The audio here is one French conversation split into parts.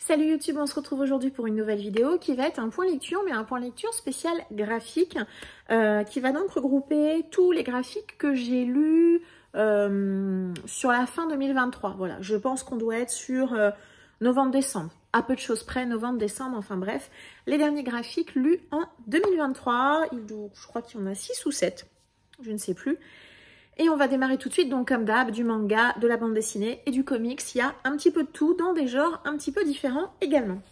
Salut YouTube, on se retrouve aujourd'hui pour une nouvelle vidéo qui va être un point lecture, mais un point lecture spécial graphique qui va donc regrouper tous les graphiques que j'ai lus sur la fin 2023. Voilà, je pense qu'on doit être sur novembre-décembre, à peu de choses près, novembre-décembre, enfin bref, les derniers graphiques lus en 2023. Je crois qu'il y en a 6 ou 7, je ne sais plus. Et on va démarrer tout de suite, donc comme d'hab, du manga, de la bande dessinée et du comics. Il y a un petit peu de tout dans des genres un petit peu différents également.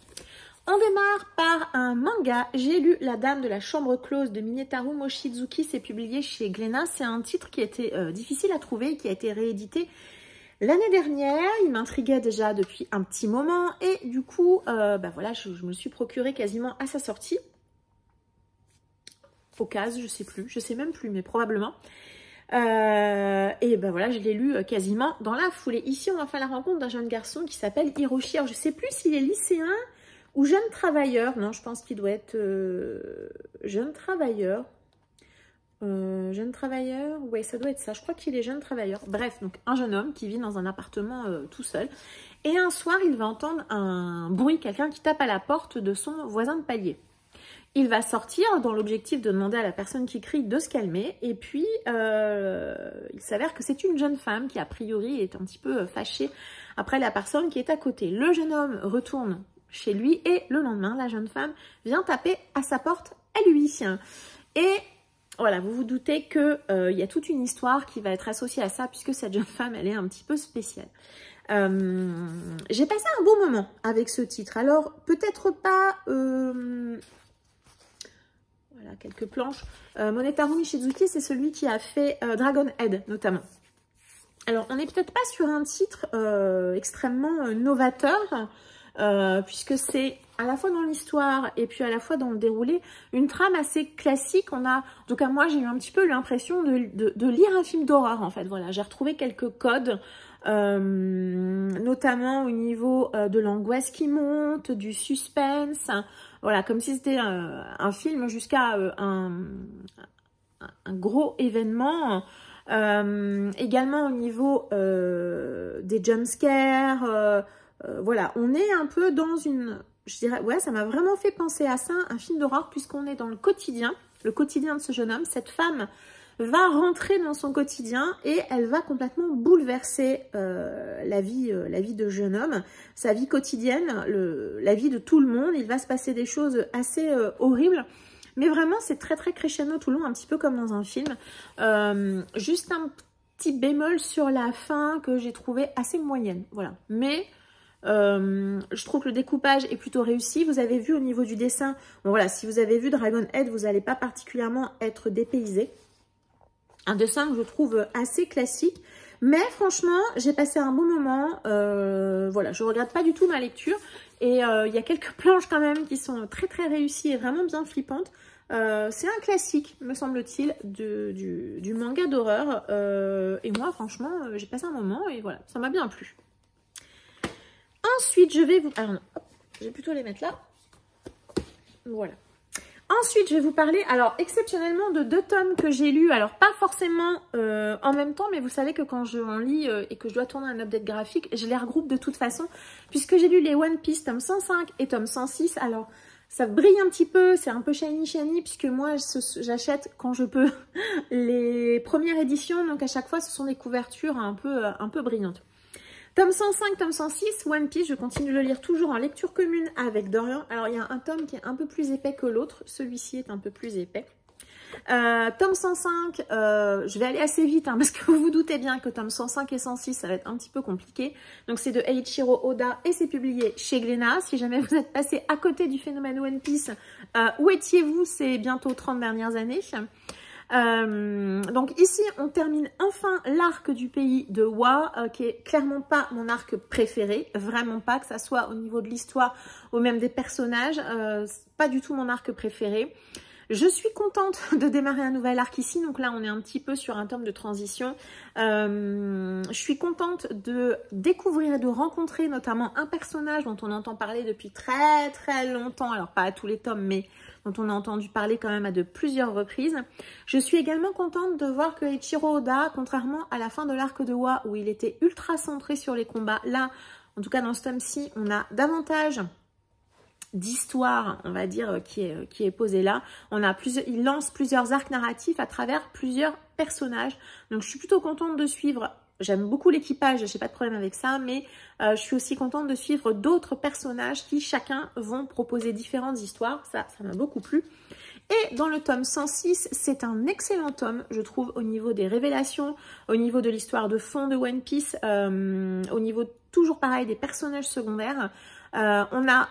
On démarre par un manga. J'ai lu La Dame de la Chambre Close de Minetaru Mochizuki. C'est publié chez Glénat. C'est un titre qui a été difficile à trouver, qui a été réédité l'année dernière. Il m'intriguait déjà depuis un petit moment. Et du coup, voilà, je me le suis procuré quasiment à sa sortie. Au cas, je sais plus. Je sais même plus, mais probablement. Et ben voilà, je l'ai lu quasiment dans la foulée. Ici, on va faire la rencontre d'un jeune garçon qui s'appelle Hiroshi. Alors, je sais plus s'il est lycéen ou jeune travailleur. Non, je pense qu'il doit être jeune travailleur. Jeune travailleur, ouais, ça doit être ça. Je crois qu'il est jeune travailleur. Bref, donc un jeune homme qui vit dans un appartement tout seul. Et un soir, il va entendre un bruit, quelqu'un qui tape à la porte de son voisin de palier. Il va sortir dans l'objectif de demander à la personne qui crie de se calmer. Et puis, il s'avère que c'est une jeune femme qui, a priori, est un petit peu fâchée après la personne qui est à côté. Le jeune homme retourne chez lui et le lendemain, la jeune femme vient taper à sa porte à lui. Et voilà, vous vous doutez qu'il y a toute une histoire qui va être associée à ça puisque cette jeune femme, elle est un petit peu spéciale. J'ai passé un beau moment avec ce titre. Alors, peut-être pas... Voilà, quelques planches. Minetaru Mochizuki, c'est celui qui a fait Dragon Head, notamment. Alors, on n'est peut-être pas sur un titre extrêmement novateur, puisque c'est à la fois dans l'histoire et puis à la fois dans le déroulé, une trame assez classique. En tout cas, moi, j'ai eu un petit peu l'impression de lire un film d'horreur, en fait. Voilà, j'ai retrouvé quelques codes, notamment au niveau de l'angoisse qui monte, du suspense. Voilà, comme si c'était un film jusqu'à un gros événement. Également au niveau des jumpscares. Voilà, on est un peu dans une... Je dirais, ouais, ça m'a vraiment fait penser à ça, un film d'horreur, puisqu'on est dans le quotidien de ce jeune homme. Cette femme va rentrer dans son quotidien et elle va complètement bouleverser la vie de jeune homme, sa vie quotidienne, la vie de tout le monde. Il va se passer des choses assez horribles, mais vraiment c'est très très crescendo tout le long, un petit peu comme dans un film. Juste un petit bémol sur la fin que j'ai trouvé assez moyenne, voilà. Mais je trouve que le découpage est plutôt réussi. Vous avez vu au niveau du dessin, bon voilà, si vous avez vu Dragon Head, vous n'allez pas particulièrement être dépaysé. Un dessin que je trouve assez classique, mais franchement, j'ai passé un bon moment. Voilà, je ne regrette pas du tout ma lecture. Et il y a quelques planches quand même qui sont très très réussies et vraiment bien flippantes. C'est un classique, me semble-t-il, du manga d'horreur. Et moi, franchement, j'ai passé un moment et voilà, ça m'a bien plu. Ensuite, je vais vous... Alors non, hop, je vais plutôt les mettre là. Voilà. Ensuite, je vais vous parler, alors, exceptionnellement, de 2 tomes que j'ai lus. Alors, pas forcément en même temps, mais vous savez que quand je en lis et que je dois tourner un update graphique, je les regroupe de toute façon, puisque j'ai lu les One Piece tome 105 et tome 106. Alors, ça brille un petit peu, c'est un peu shiny, puisque moi, j'achète quand je peux les premières éditions. Donc, à chaque fois, ce sont des couvertures un peu brillantes. Tome 105, tome 106, One Piece, je continue de le lire toujours en lecture commune avec Dorian. Alors, il y a un tome qui est un peu plus épais que l'autre. Celui-ci est un peu plus épais. Tome 105, je vais aller assez vite, parce que vous vous doutez bien que tome 105 et 106, ça va être un petit peu compliqué. Donc, c'est de Eiichiro Oda et c'est publié chez Glénat. Si jamais vous êtes passé à côté du phénomène One Piece, où étiez-vous ces bientôt 30 dernières années ? Donc ici on termine enfin l'arc du pays de Wa, qui est clairement pas mon arc préféré, vraiment pas, que ça soit au niveau de l'histoire ou même des personnages, pas du tout mon arc préféré. Je suis contente de démarrer un nouvel arc ici, donc là on est un petit peu sur un tome de transition. Je suis contente de découvrir et de rencontrer notamment un personnage dont on entend parler depuis très très longtemps, alors pas à tous les tomes mais dont on a entendu parler quand même à de plusieurs reprises. Je suis également contente de voir que Eiichiro Oda, contrairement à la fin de l'arc de Wa où il était ultra centré sur les combats, là En tout cas, dans ce tome-ci, on a davantage d'histoire, on va dire, qui est posée là. Il lance plusieurs arcs narratifs à travers plusieurs personnages. Donc, je suis plutôt contente de suivre. J'aime beaucoup l'équipage, j'ai pas de problème avec ça, mais je suis aussi contente de suivre d'autres personnages qui, chacun, vont proposer différentes histoires. Ça m'a beaucoup plu. Et dans le tome 106, c'est un excellent tome, je trouve, au niveau des révélations, au niveau de l'histoire de fond de One Piece, au niveau, toujours pareil, des personnages secondaires. On a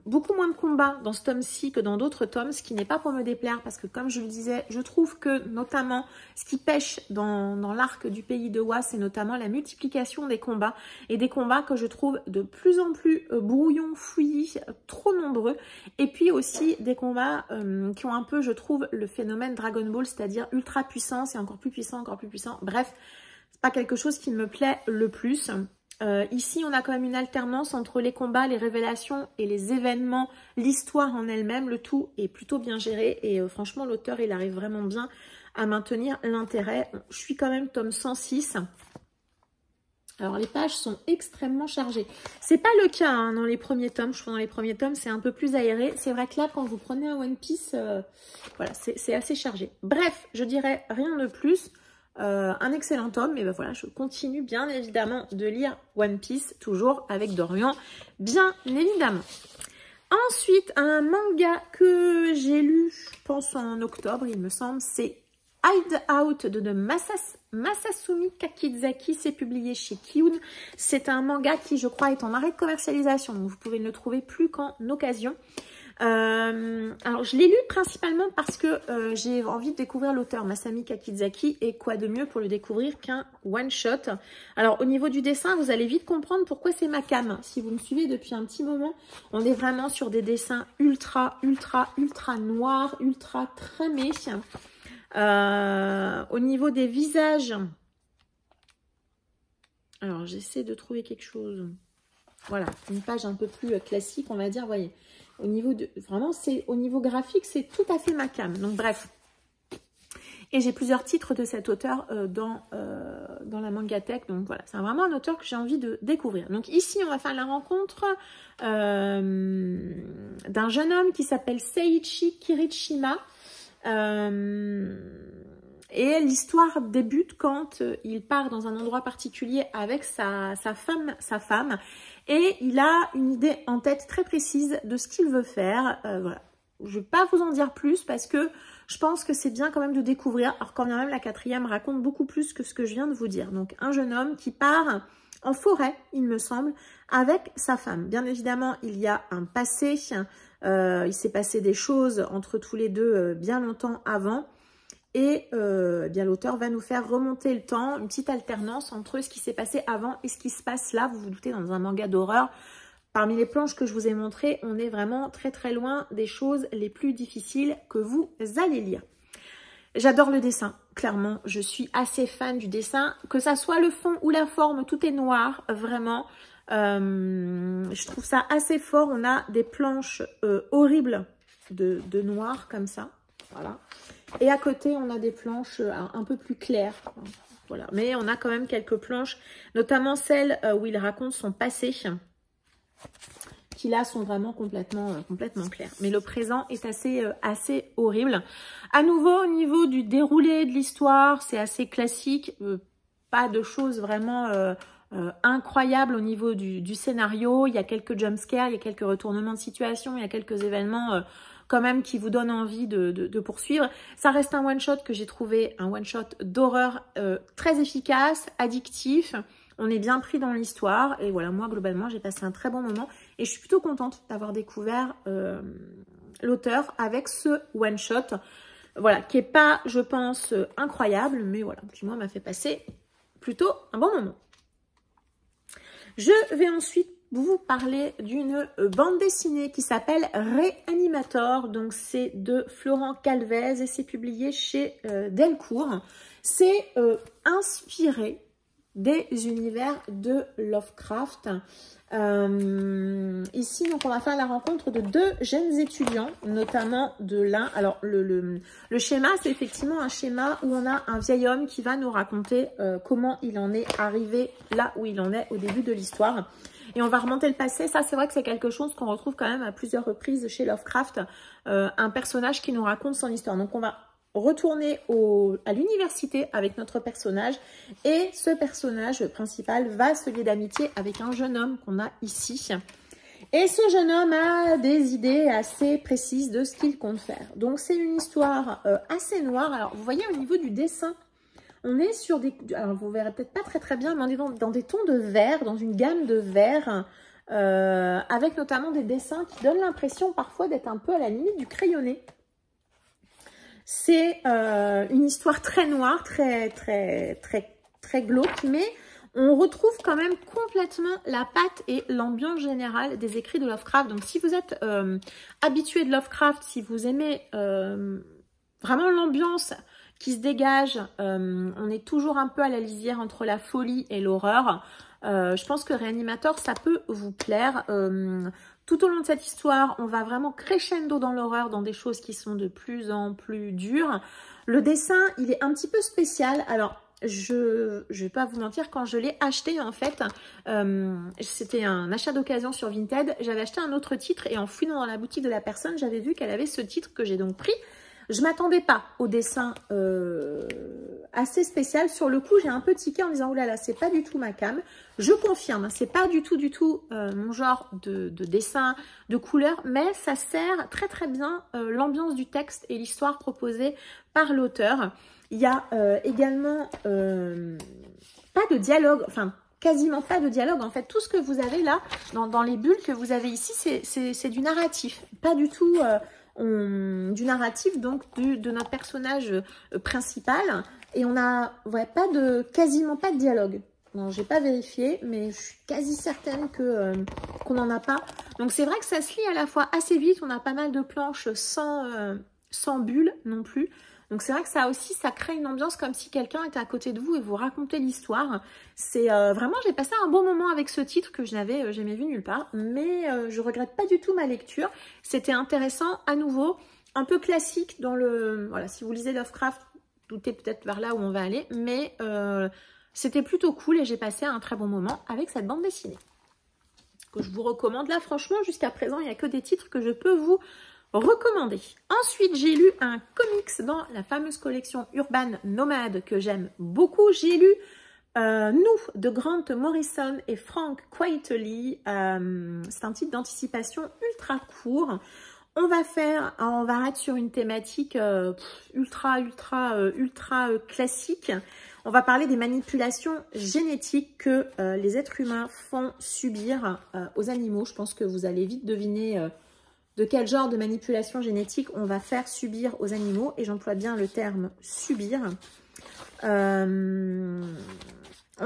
beaucoup moins de combats dans ce tome-ci que dans d'autres tomes, ce qui n'est pas pour me déplaire parce que comme je le disais, je trouve que notamment ce qui pêche dans l'arc du pays de Wa, c'est notamment la multiplication des combats et des combats que je trouve de plus en plus brouillons, fouillis, trop nombreux et puis aussi des combats qui ont un peu, je trouve, le phénomène Dragon Ball, c'est-à-dire ultra puissant, c'est encore plus puissant, bref, c'est pas quelque chose qui me plaît le plus. Ici, on a quand même une alternance entre les combats, les révélations et les événements, l'histoire en elle-même. Le tout est plutôt bien géré et franchement, l'auteur, il arrive vraiment bien à maintenir l'intérêt. Je suis quand même tome 106. Alors, les pages sont extrêmement chargées. C'est pas le cas hein, dans les premiers tomes. Je trouve dans les premiers tomes, c'est un peu plus aéré. C'est vrai que là, quand vous prenez un One Piece, voilà, c'est assez chargé. Bref, je dirais rien de plus. Un excellent tome, et ben voilà, je continue bien évidemment de lire One Piece, toujours avec Dorian, bien évidemment. Ensuite, un manga que j'ai lu, je pense en octobre, il me semble, c'est Hideout de Masasumi Kakizaki, c'est publié chez Kiun. C'est un manga qui, je crois, est en arrêt de commercialisation, donc vous pouvez ne le trouver plus qu'en occasion. Alors je l'ai lu principalement parce que j'ai envie de découvrir l'auteur Masami Kakizaki et quoi de mieux pour le découvrir qu'un one shot. Alors au niveau du dessin, vous allez vite comprendre pourquoi c'est ma cam. Si vous me suivez depuis un petit moment, on est vraiment sur des dessins ultra noirs, ultra tramés. Au niveau des visages, alors j'essaie de trouver quelque chose. Voilà, une page un peu plus classique, on va dire, vous voyez. Au niveau de, vraiment, c'est au niveau graphique, c'est tout à fait ma cam. Donc bref. Et j'ai plusieurs titres de cet auteur dans la Mangatech. Donc voilà, c'est vraiment un auteur que j'ai envie de découvrir. Donc ici, on va faire la rencontre d'un jeune homme qui s'appelle Seiichi Kirishima. Et l'histoire débute quand il part dans un endroit particulier avec sa femme, et il a une idée en tête très précise de ce qu'il veut faire. Voilà. Je ne vais pas vous en dire plus parce que je pense que c'est bien quand même de découvrir. Alors quand bien même la 4e raconte beaucoup plus que ce que je viens de vous dire. Donc un jeune homme qui part en forêt, il me semble, avec sa femme. Bien évidemment, il y a un passé. Il s'est passé des choses entre tous les deux bien longtemps avant. Et bien l'auteur va nous faire remonter le temps, une petite alternance entre ce qui s'est passé avant et ce qui se passe là. Vous vous doutez, dans un manga d'horreur, parmi les planches que je vous ai montrées, on est vraiment très loin des choses les plus difficiles que vous allez lire. J'adore le dessin, clairement, je suis assez fan du dessin. Que ça soit le fond ou la forme, tout est noir, vraiment. Je trouve ça assez fort. On a des planches horribles de noir comme ça, voilà. Et à côté, on a des planches un peu plus claires. Voilà. Mais on a quand même quelques planches, notamment celles où il raconte son passé, qui là sont vraiment complètement claires. Mais le présent est assez horrible. À nouveau, au niveau du déroulé de l'histoire, c'est assez classique. Pas de choses vraiment incroyables au niveau du scénario. Il y a quelques jumpscares, il y a quelques retournements de situation, il y a quelques événements quand même qui vous donne envie de poursuivre. Ça reste un one-shot que j'ai trouvé, un one-shot d'horreur très efficace, addictif. On est bien pris dans l'histoire. Et voilà, moi, globalement, j'ai passé un très bon moment. Et je suis plutôt contente d'avoir découvert l'auteur avec ce one-shot. Voilà, qui n'est pas, je pense, incroyable. Mais voilà, qui moi m'a fait passer plutôt un bon moment. Je vais ensuite vous parler d'une bande dessinée qui s'appelle Reanimator. Donc c'est de Florent Calvez et c'est publié chez Delcourt. C'est inspiré des univers de Lovecraft. Ici, donc, on va faire la rencontre de deux jeunes étudiants, notamment de l'un. Alors, le schéma, c'est effectivement un schéma où on a un vieil homme qui va nous raconter comment il en est arrivé là où il en est au début de l'histoire. et on va remonter le passé. Ça, c'est vrai que c'est quelque chose qu'on retrouve quand même à plusieurs reprises chez Lovecraft, un personnage qui nous raconte son histoire. Donc, on va retourner à l'université avec notre personnage, et ce personnage principal va se lier d'amitié avec un jeune homme qu'on a ici. Et ce jeune homme a des idées assez précises de ce qu'il compte faire. Donc, c'est une histoire assez noire. Alors, vous voyez au niveau du dessin, on est sur des... Alors, vous verrez peut-être pas très bien, mais on est dans des tons de vert, dans une gamme de vert, avec notamment des dessins qui donnent l'impression parfois d'être un peu à la limite du crayonné. C'est une histoire très noire, très glauque, mais on retrouve quand même complètement la patte et l'ambiance générale des écrits de Lovecraft. Donc, si vous êtes habitué de Lovecraft, si vous aimez vraiment l'ambiance qui se dégage, on est toujours un peu à la lisière entre la folie et l'horreur. Je pense que Réanimator, ça peut vous plaire. Tout au long de cette histoire, on va vraiment crescendo dans l'horreur, dans des choses qui sont de plus en plus dures. Le dessin, il est un petit peu spécial. Alors, je vais pas vous mentir, quand je l'ai acheté, en fait, c'était un achat d'occasion sur Vinted. J'avais acheté un autre titre et en fouillant dans la boutique de la personne, j'avais vu qu'elle avait ce titre que j'ai donc pris. Je ne m'attendais pas au dessin assez spécial. Sur le coup, j'ai un peu tiqué en disant « Oh là là, c'est pas du tout ma came ». Je confirme, c'est pas du tout mon genre de dessin, de couleur, mais ça sert très bien l'ambiance du texte et l'histoire proposée par l'auteur. Il y a également pas de dialogue, enfin quasiment pas de dialogue. En fait, tout ce que vous avez là, dans les bulles que vous avez ici, c'est du narratif. Pas du tout... du narratif donc de notre personnage principal, et on a quasiment pas de dialogue. Non, j'ai pas vérifié, mais je suis quasi certaine qu'on n'en a pas. Donc c'est vrai que ça se lit à la fois assez vite. On a pas mal de planches sans bulles non plus. Donc c'est vrai que ça aussi, ça crée une ambiance comme si quelqu'un était à côté de vous et vous racontait l'histoire. C'est vraiment, j'ai passé un bon moment avec ce titre que je n'avais jamais vu nulle part. Mais je regrette pas du tout ma lecture. C'était intéressant, à nouveau, un peu classique dans le... Voilà, si vous lisez Lovecraft, doutez peut-être vers là où on va aller. Mais c'était plutôt cool et j'ai passé un très bon moment avec cette bande dessinée. Que je vous recommande. Là, franchement, jusqu'à présent, il n'y a que des titres que je peux vous recommandé. Ensuite, j'ai lu un comics dans la fameuse collection Urban Nomad que j'aime beaucoup. J'ai lu Nous de Grant Morrison et Frank Quitely. C'est un titre d'anticipation ultra court. On va être sur une thématique ultra classique. On va parler des manipulations génétiques que les êtres humains font subir aux animaux. Je pense que vous allez vite deviner de quel genre de manipulation génétique on va faire subir aux animaux. Et j'emploie bien le terme subir. On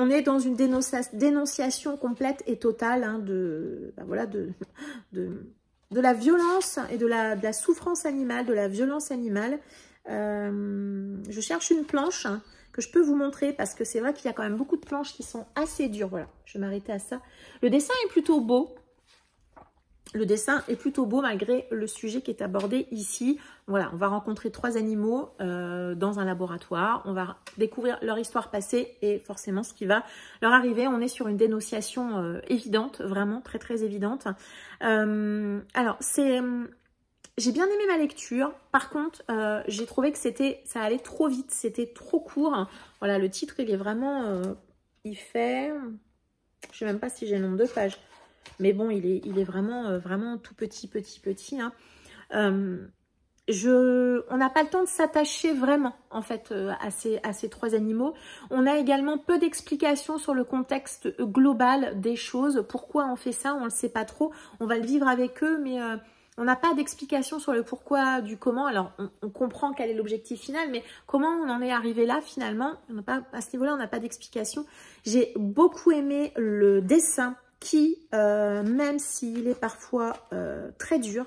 est dans une dénonciation complète et totale hein, de la violence et de la souffrance animale, de la violence animale. Je cherche une planche que je peux vous montrer parce que c'est vrai qu'il y a quand même beaucoup de planches qui sont assez dures. Voilà, je vais m'arrêter à ça. Le dessin est plutôt beau. Le dessin est plutôt beau malgré le sujet qui est abordé ici. Voilà, on va rencontrer 3 animaux dans un laboratoire. On va découvrir leur histoire passée et forcément ce qui va leur arriver. On est sur une dénonciation évidente, vraiment très évidente. Alors, j'ai bien aimé ma lecture. Par contre, j'ai trouvé que ça allait trop vite. C'était trop court. Voilà, le titre, il est vraiment... il fait... Je ne sais même pas si j'ai le nombre de pages. Mais bon, il est vraiment tout petit. Hein. On n'a pas le temps de s'attacher vraiment, en fait, à ces 3 animaux. On a également peu d'explications sur le contexte global des choses. Pourquoi on fait ça, on ne le sait pas trop. On va le vivre avec eux, mais on n'a pas d'explication sur le pourquoi, du comment. Alors, on comprend quel est l'objectif final, mais comment on en est arrivé là, finalement, à ce niveau-là, on n'a pas d'explication. J'ai beaucoup aimé le dessin qui, même s'il est parfois très dur,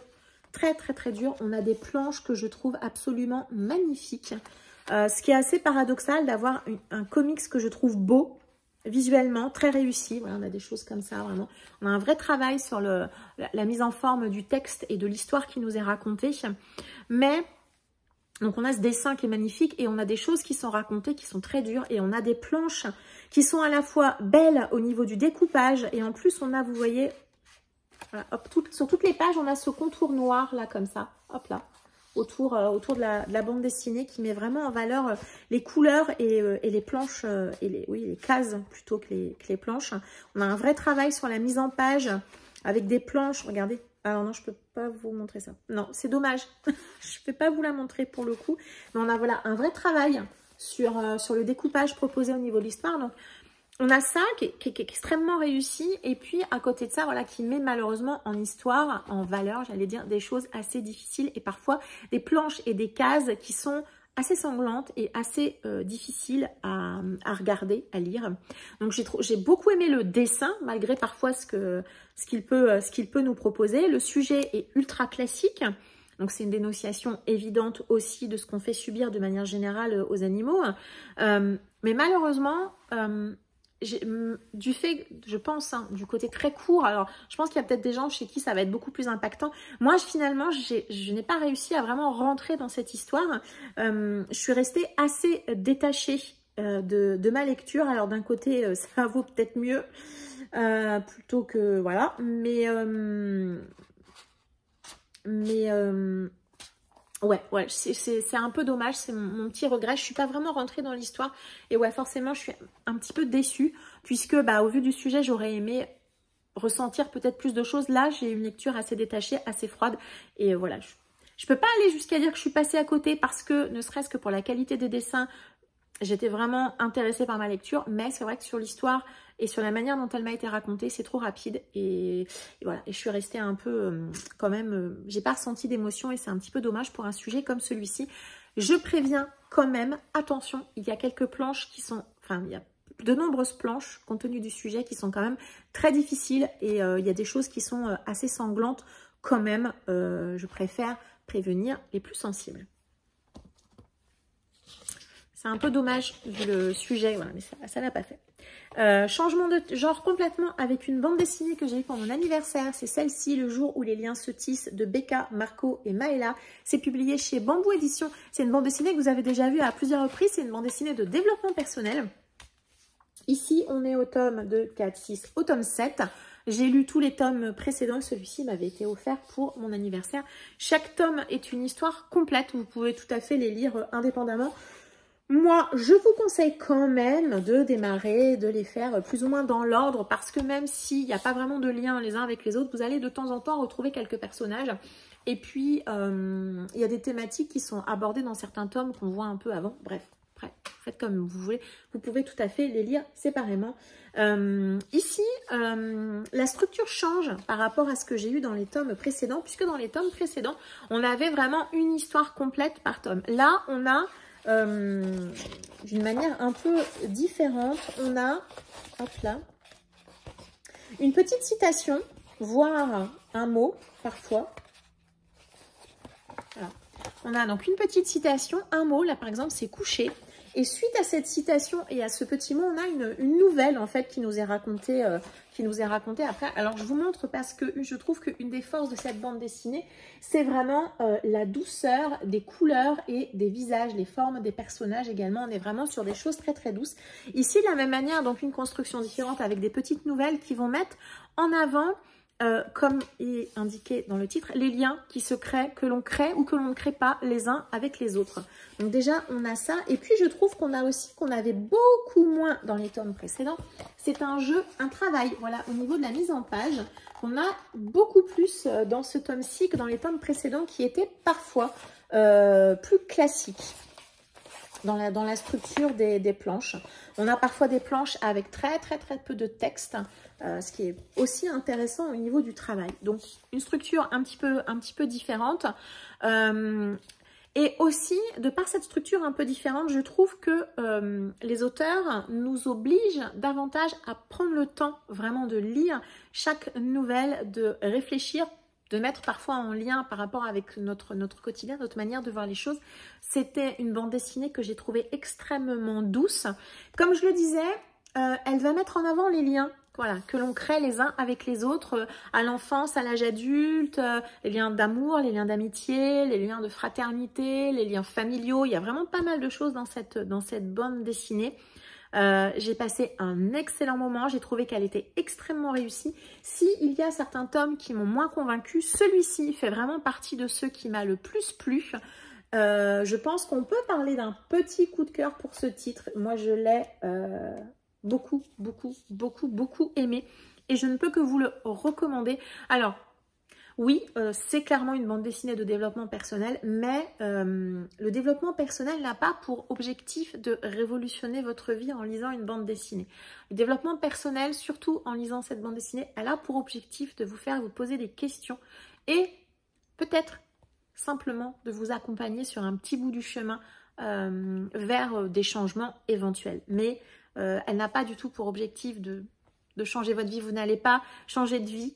très dur, on a des planches que je trouve absolument magnifiques. Ce qui est assez paradoxal d'avoir un comics que je trouve beau, visuellement, très réussi. Voilà, on a des choses comme ça, vraiment. On a un vrai travail sur la mise en forme du texte et de l'histoire qui nous est racontée. Mais Donc, on a ce dessin qui est magnifique et on a des choses qui sont racontées, qui sont très dures. Et on a des planches qui sont à la fois belles au niveau du découpage. Et en plus, on a, vous voyez, voilà, hop, sur toutes les pages, on a ce contour noir là, comme ça. Hop là, autour de la bande dessinée qui met vraiment en valeur les couleurs et les planches, les cases plutôt que les planches. On a un vrai travail sur la mise en page avec des planches, regardez. Alors non, je peux pas vous montrer ça. Non, c'est dommage. Je ne peux pas vous la montrer pour le coup. Mais on a voilà un vrai travail sur le découpage proposé au niveau de l'histoire. Donc, on a ça qui est extrêmement réussi. Et puis, à côté de ça, voilà, qui met malheureusement en histoire, en valeur, j'allais dire, des choses assez difficiles. Et parfois, des planches et des cases qui sont assez sanglante et assez difficile à regarder, à lire. Donc j'ai beaucoup aimé le dessin, malgré parfois ce qu'il peut nous proposer. Le sujet est ultra classique, donc c'est une dénonciation évidente aussi de ce qu'on fait subir de manière générale aux animaux. Mais malheureusement, du fait, je pense, du côté très court, alors je pense qu'il y a peut-être des gens chez qui ça va être beaucoup plus impactant. Moi, finalement, je n'ai pas réussi à vraiment rentrer dans cette histoire. Je suis restée assez détachée de ma lecture. Alors d'un côté, ça vaut peut-être mieux plutôt que... Voilà. Ouais, c'est un peu dommage, c'est mon petit regret. Je suis pas vraiment rentrée dans l'histoire et ouais, forcément, je suis un petit peu déçue puisque, bah, au vu du sujet, j'aurais aimé ressentir peut-être plus de choses. Là, j'ai une lecture assez détachée, assez froide et voilà. Je peux pas aller jusqu'à dire que je suis passée à côté parce que, ne serait-ce que pour la qualité des dessins, j'étais vraiment intéressée par ma lecture, mais c'est vrai que sur l'histoire et sur la manière dont elle m'a été racontée, c'est trop rapide. Et voilà, et je suis restée un peu quand même, j'ai pas ressenti d'émotion et c'est un petit peu dommage pour un sujet comme celui-ci. Je préviens quand même, attention, il y a quelques planches qui sont, enfin il y a de nombreuses planches compte tenu du sujet qui sont quand même très difficiles et il y a des choses qui sont assez sanglantes quand même. Je préfère prévenir les plus sensibles. C'est un peu dommage vu le sujet, voilà, mais ça l'a pas fait. Changement de genre complètement avec une bande dessinée que j'ai eue pour mon anniversaire. C'est celle-ci, Le jour où les liens se tissent, de Becca, Marco et Maëla. C'est publié chez Bambou Édition. C'est une bande dessinée que vous avez déjà vue à plusieurs reprises. C'est une bande dessinée de développement personnel. Ici, on est au tome 2, 4, 6, au tome 7. J'ai lu tous les tomes précédents. Celui-ci m'avait été offert pour mon anniversaire. Chaque tome est une histoire complète. Vous pouvez tout à fait les lire indépendamment. Moi, je vous conseille quand même de démarrer, de les faire plus ou moins dans l'ordre parce que même s'il n'y a pas vraiment de lien les uns avec les autres, vous allez de temps en temps retrouver quelques personnages. Et puis, il y a des thématiques qui sont abordées dans certains tomes qu'on voit un peu avant. Bref, faites comme vous voulez. Vous pouvez tout à fait les lire séparément. Ici, la structure change par rapport à ce que j'ai eu dans les tomes précédents puisque dans les tomes précédents, on avait vraiment une histoire complète par tome. Là, on a... d'une manière un peu différente, on a, hop là, une petite citation, voire un mot parfois. Voilà. On a donc une petite citation, un mot, là par exemple c'est coucher. Et suite à cette citation et à ce petit mot, on a une nouvelle en fait qui nous est racontée après. Alors je vous montre parce que je trouve qu'une des forces de cette bande dessinée, c'est vraiment la douceur des couleurs et des visages, les formes des personnages également. On est vraiment sur des choses très très douces. Ici, de la même manière, donc une construction différente avec des petites nouvelles qui vont mettre en avant, comme est indiqué dans le titre, les liens qui se créent, que l'on crée ou que l'on ne crée pas les uns avec les autres. Donc déjà, on a ça. Et puis, je trouve qu'on a aussi, qu'on avait beaucoup moins dans les tomes précédents. C'est un jeu, un travail, voilà, au niveau de la mise en page. On a beaucoup plus dans ce tome-ci que dans les tomes précédents qui étaient parfois plus classiques. Dans la structure des planches. On a parfois des planches avec très peu de texte, ce qui est aussi intéressant au niveau du travail. Donc une structure un petit peu différente. Et aussi, de par cette structure un peu différente, je trouve que les auteurs nous obligent davantage à prendre le temps vraiment de lire chaque nouvelle, de réfléchir, de mettre parfois en lien par rapport avec notre quotidien, notre manière de voir les choses. C'était une bande dessinée que j'ai trouvée extrêmement douce. Comme je le disais, elle va mettre en avant les liens voilà, que l'on crée les uns avec les autres, à l'enfance, à l'âge adulte, les liens d'amour, les liens d'amitié, les liens de fraternité, les liens familiaux. Il y a vraiment pas mal de choses dans cette bande dessinée. J'ai passé un excellent moment, j'ai trouvé qu'elle était extrêmement réussie. S'il y a certains tomes qui m'ont moins convaincue, celui-ci fait vraiment partie de ceux qui m'a le plus plu. Je pense qu'on peut parler d'un petit coup de cœur pour ce titre. Moi, je l'ai beaucoup aimé et je ne peux que vous le recommander. Alors, oui, c'est clairement une bande dessinée de développement personnel, mais le développement personnel n'a pas pour objectif de révolutionner votre vie en lisant une bande dessinée. Le développement personnel, surtout en lisant cette bande dessinée, elle a pour objectif de vous faire vous poser des questions et peut-être simplement de vous accompagner sur un petit bout du chemin vers des changements éventuels. Mais elle n'a pas du tout pour objectif de changer votre vie. Vous n'allez pas changer de vie,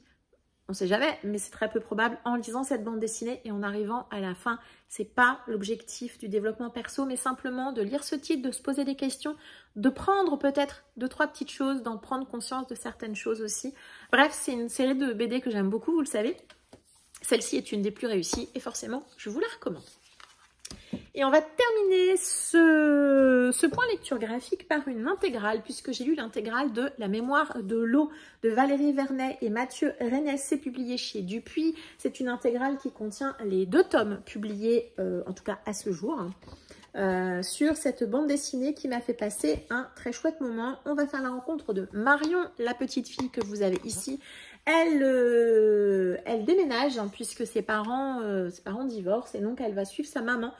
on ne sait jamais, mais c'est très peu probable en lisant cette bande dessinée et en arrivant à la fin. Ce n'est pas l'objectif du développement perso, mais simplement de lire ce titre, de se poser des questions, de prendre peut-être 2-3 petites choses, d'en prendre conscience de certaines choses aussi. Bref, c'est une série de BD que j'aime beaucoup, vous le savez. Celle-ci est une des plus réussies et forcément, je vous la recommande. Et on va terminer ce point lecture graphique par une intégrale, puisque j'ai lu l'intégrale de La mémoire de l'eau de Valérie Vernet et Mathieu Rennes. C'est publié chez Dupuis. C'est une intégrale qui contient les 2 tomes publiés, en tout cas à ce jour, sur cette bande dessinée qui m'a fait passer un très chouette moment. On va faire la rencontre de Marion, la petite fille que vous avez ici. Elle déménage hein, puisque ses parents divorcent et donc elle va suivre sa maman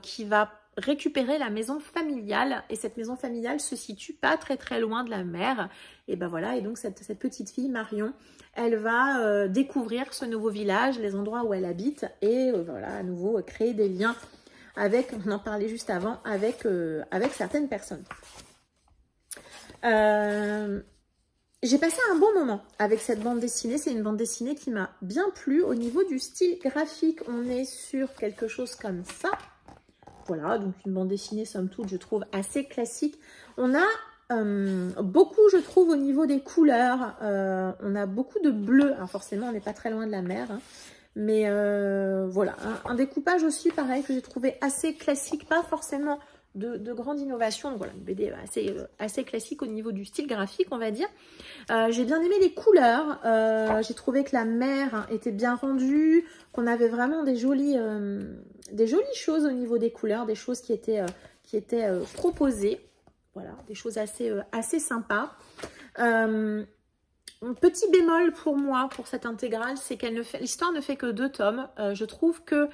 qui va récupérer la maison familiale et cette maison familiale se situe pas très loin de la mer et ben voilà. Et donc cette petite fille Marion, elle va découvrir ce nouveau village, les endroits où elle habite et voilà à nouveau créer des liens avec, on en parlait juste avant, avec certaines personnes. J'ai passé un bon moment avec cette bande dessinée. C'est une bande dessinée qui m'a bien plu. Au niveau du style graphique, on est sur quelque chose comme ça. Voilà, donc une bande dessinée, somme toute, je trouve assez classique. On a beaucoup, je trouve, au niveau des couleurs. On a beaucoup de bleu. Alors forcément, on n'est pas très loin de la mer. Hein. Mais voilà, un découpage aussi, pareil, que j'ai trouvé assez classique. Pas forcément de grande innovation. Donc voilà, une BD assez classique au niveau du style graphique, on va dire. J'ai bien aimé les couleurs. J'ai trouvé que la mer était bien rendue, qu'on avait vraiment des jolies choses au niveau des couleurs, des choses qui étaient proposées. Voilà, des choses assez sympas. Petit bémol pour moi, pour cette intégrale, c'est qu'elle l'histoire ne fait que 2 tomes. Je trouve que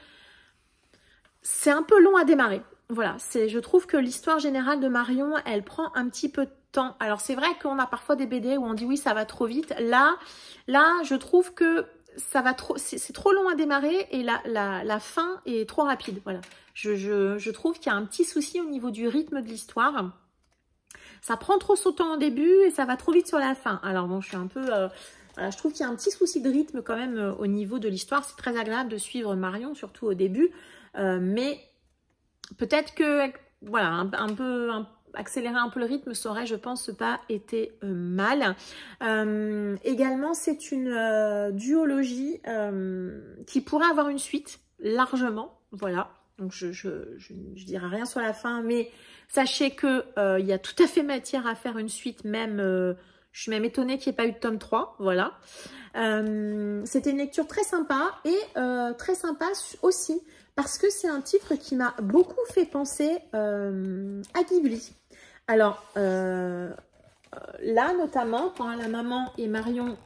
c'est un peu long à démarrer. Voilà, je trouve que l'histoire générale de Marion, elle prend un petit peu de temps. Alors c'est vrai qu'on a parfois des BD où on dit oui, ça va trop vite. Là, je trouve que ça va trop, c'est trop long à démarrer et la fin est trop rapide. Voilà, je trouve qu'il y a un petit souci au niveau du rythme de l'histoire. Ça prend trop son temps au début et ça va trop vite sur la fin. Alors bon, je suis un peu... voilà, je trouve qu'il y a un petit souci de rythme quand même au niveau de l'histoire. C'est très agréable de suivre Marion, surtout au début. Mais peut-être que, voilà, accélérer un peu le rythme, ça aurait, je pense, pas été mal. Également, c'est une duologie qui pourrait avoir une suite, largement. Voilà. Donc, je dirai rien sur la fin, mais sachez que il y a tout à fait matière à faire une suite, même... je suis même étonnée qu'il n'y ait pas eu de tome 3, voilà. C'était une lecture très sympa et très sympa aussi parce que c'est un titre qui m'a beaucoup fait penser à Ghibli. Alors, là notamment, quand la maman et Marion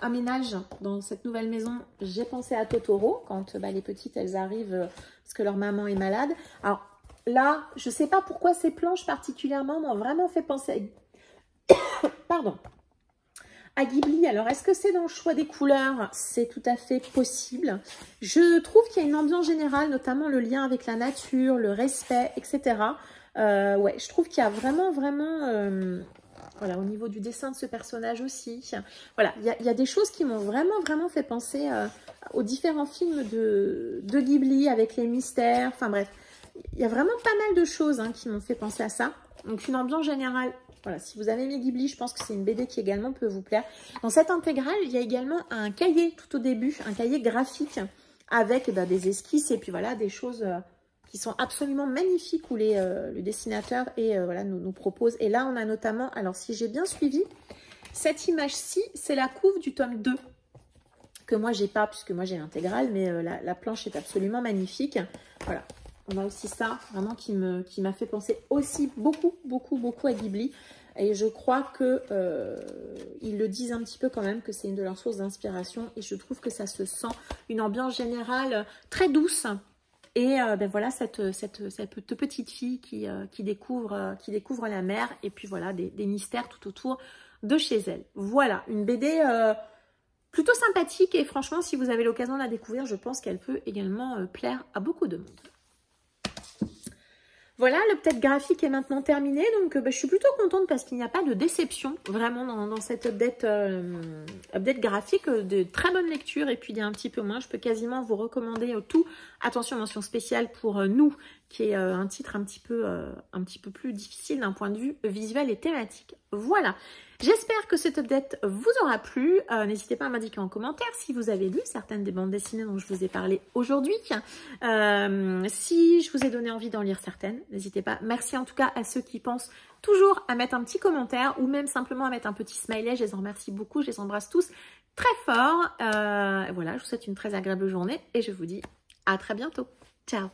aménagent dans cette nouvelle maison, j'ai pensé à Totoro, quand les petites, elles arrivent parce que leur maman est malade. Alors là, je ne sais pas pourquoi ces planches particulièrement m'ont vraiment fait penser pardon, à Ghibli. Alors, est-ce que c'est dans le choix des couleurs? C'est tout à fait possible. Je trouve qu'il y a une ambiance générale, notamment le lien avec la nature, le respect, etc. Ouais, je trouve qu'il y a vraiment, voilà, au niveau du dessin de ce personnage aussi. Voilà, il y a des choses qui m'ont vraiment fait penser aux différents films de Ghibli avec les mystères. Enfin bref, il y a vraiment pas mal de choses qui m'ont fait penser à ça. Donc, une ambiance générale Voilà, si vous avez aimé Ghibli, je pense que c'est une BD qui également peut vous plaire. Dans cette intégrale, il y a également un cahier tout au début, un cahier graphique avec des esquisses et puis voilà, des choses qui sont absolument magnifiques où le dessinateur voilà, nous propose. Et là, on a notamment, alors si j'ai bien suivi, cette image-ci, c'est la couve du tome 2 que moi, j'ai pas puisque moi, j'ai l'intégrale, mais la planche est absolument magnifique. Voilà. On a aussi ça, vraiment, qui m'a fait penser aussi beaucoup à Ghibli. Et je crois que ils le disent un petit peu quand même, que c'est une de leurs sources d'inspiration. Et je trouve que ça se sent une ambiance générale très douce. Et voilà, cette petite fille qui découvre la mer. Et puis voilà, des mystères tout autour de chez elle. Voilà, une BD plutôt sympathique. Et franchement, si vous avez l'occasion de la découvrir, je pense qu'elle peut également plaire à beaucoup de monde. Voilà, l'update graphique est maintenant terminé, donc je suis plutôt contente parce qu'il n'y a pas de déception vraiment dans cette update graphique, de très bonne lecture et puis il y a un petit peu moins. Je peux quasiment vous recommander tout. Attention, mention spéciale pour Nous, qui est un titre un petit peu plus difficile d'un point de vue visuel et thématique. Voilà, j'espère que cette update vous aura plu. N'hésitez pas à m'indiquer en commentaire si vous avez lu certaines des bandes dessinées dont je vous ai parlé aujourd'hui. Si je vous ai donné envie d'en lire certaines, n'hésitez pas. Merci en tout cas à ceux qui pensent toujours à mettre un petit commentaire ou même simplement à mettre un petit smiley. Je les en remercie beaucoup, je les embrasse tous très fort. Voilà, je vous souhaite une très agréable journée et je vous dis à très bientôt. Ciao!